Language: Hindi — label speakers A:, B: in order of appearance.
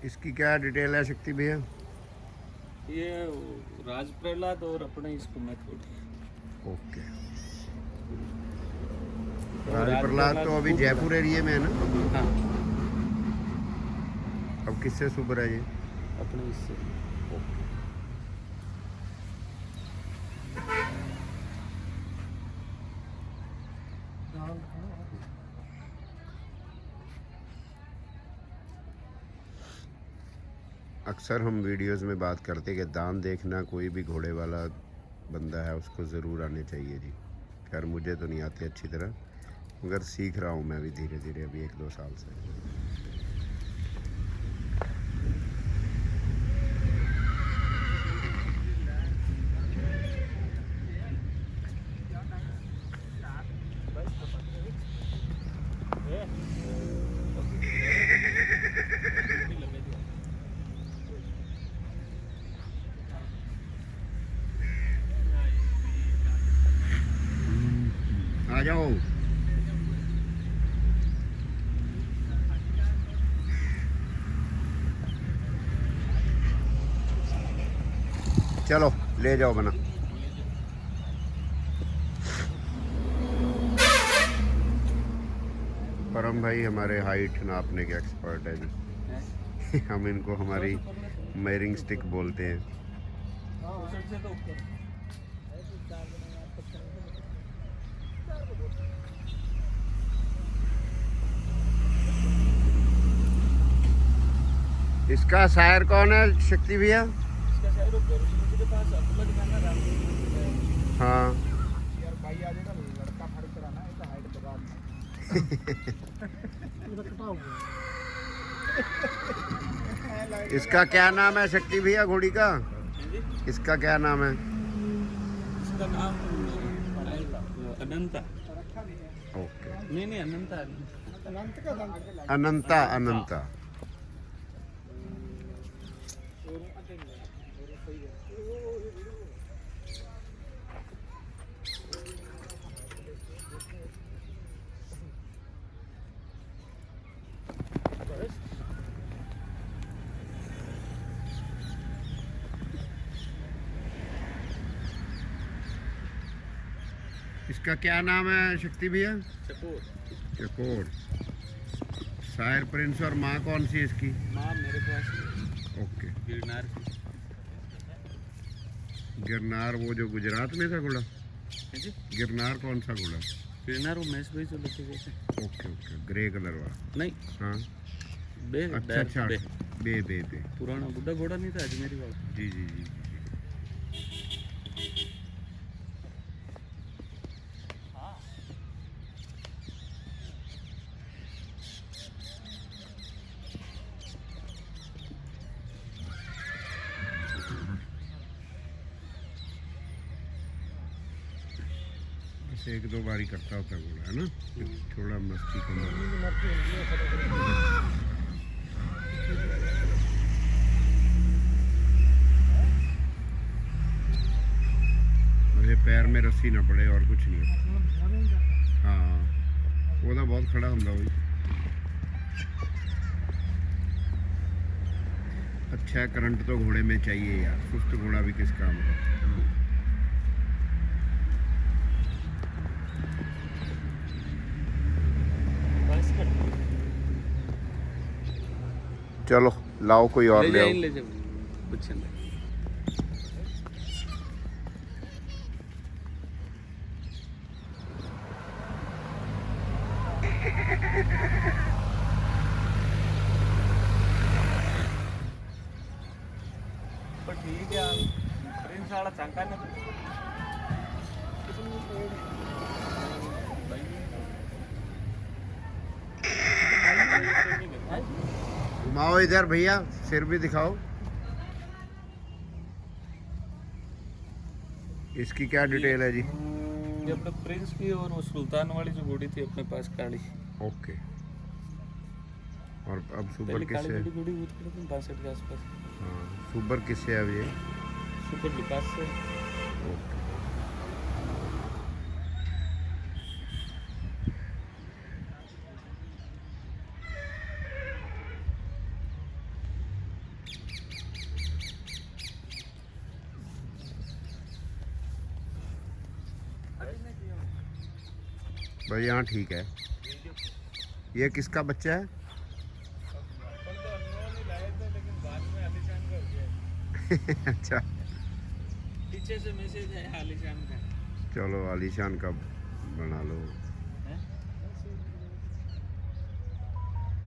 A: इसकी क्या डिटेल है शक्ति भैया?
B: ये राज प्रहलाद और अपने इसको मैं थोड़ी।
A: ओके।
B: राज
A: राज प्रहलाद तो अभी
B: खूब
A: जयपुर एरिया में है ना?
B: हाँ,
A: अब किससे सुपर है ये?
B: अपने इससे।
A: ओके। अक्सर हम वीडियोस में बात करते कि दान देखना कोई भी घोड़े वाला बंदा है उसको ज़रूर आने चाहिए जी। खैर मुझे तो नहीं आते अच्छी तरह, मगर सीख रहा हूँ मैं भी धीरे धीरे अभी 1-2 साल से। आ जाओ। चलो ले जाओ बना। परम भाई हमारे हाइट नापने के एक्सपर्ट है जी। हम इनको हमारी मेयरिंग स्टिक बोलते हैं। इसका शायर कौन है शक्ति भैया?
B: इसका शायर के पास अब्दुल्ला दिखाना राम।
A: हाँ।
B: यार भाई आ जाएगा, लड़का फाड़ कराना है तो हाइट बता।
A: इसका क्या नाम है शक्ति भैया घोड़ी का? इसका क्या नाम है?
B: इसका नाम अनंता।
A: ओके।
B: नहीं अनंता।
A: अनंता अनंता। इसका क्या नाम है शक्ति भैया?
B: चकोर।
A: चकोर। शायर प्रिंस। और माँ कौन सी है इसकी?
B: माँ मेरे पास।
A: ओके।
B: गिरनार की।
A: गिरनार वो जो गुजरात में था घोड़ा?
B: जी?
A: गिरनार कौन सा घोड़ा?
B: गिरनार वो मैच भाई जो लेके गए थे।
A: Okay okay. ग्रे कलर वाला?
B: नहीं।
A: हाँ।
B: बे
A: अच्छा अच्छा। बे बे बे।
B: पुराना बुढ़ा घोड़ा नहीं था अजमेरी वाला?
A: जी जी जी। बस 1-2 बारी करता होता घोड़ा है ना, थोड़ा मस्ती कम। मुझे पैर में रस्सी ना पड़े और कुछ नहीं होता। हाँ वो तो बहुत खड़ा होता भाई। अच्छा करंट तो घोड़े में चाहिए यार, सुस्त घोड़ा भी किस काम का। चलो लाओ कोई और ले आओ।
B: ले जाओ कुछ नहीं। पर ठीक है प्रिंस वाला चंका ना
A: घुमाओ इधर भैया, सिर भी दिखाओ। इसकी क्या डिटेल है जी?
B: ये अपने प्रिंस की और वो सुल्तान वाली जो घोड़ी थी अपने पास काली।
A: ओके। और अब सुपर
B: पहले
A: किससे?
B: काली घोड़ी बहुत खड़ी थी 62 के आसपास।
A: हाँ सुपर किससे है अब ये?
B: सुपर विकास से।
A: ओके। भाई यहाँ ठीक है। ये किसका बच्चा है? अच्छा,
B: पीछे से मैसेज है आलिशान का।
A: चलो आलीशान का बना लो।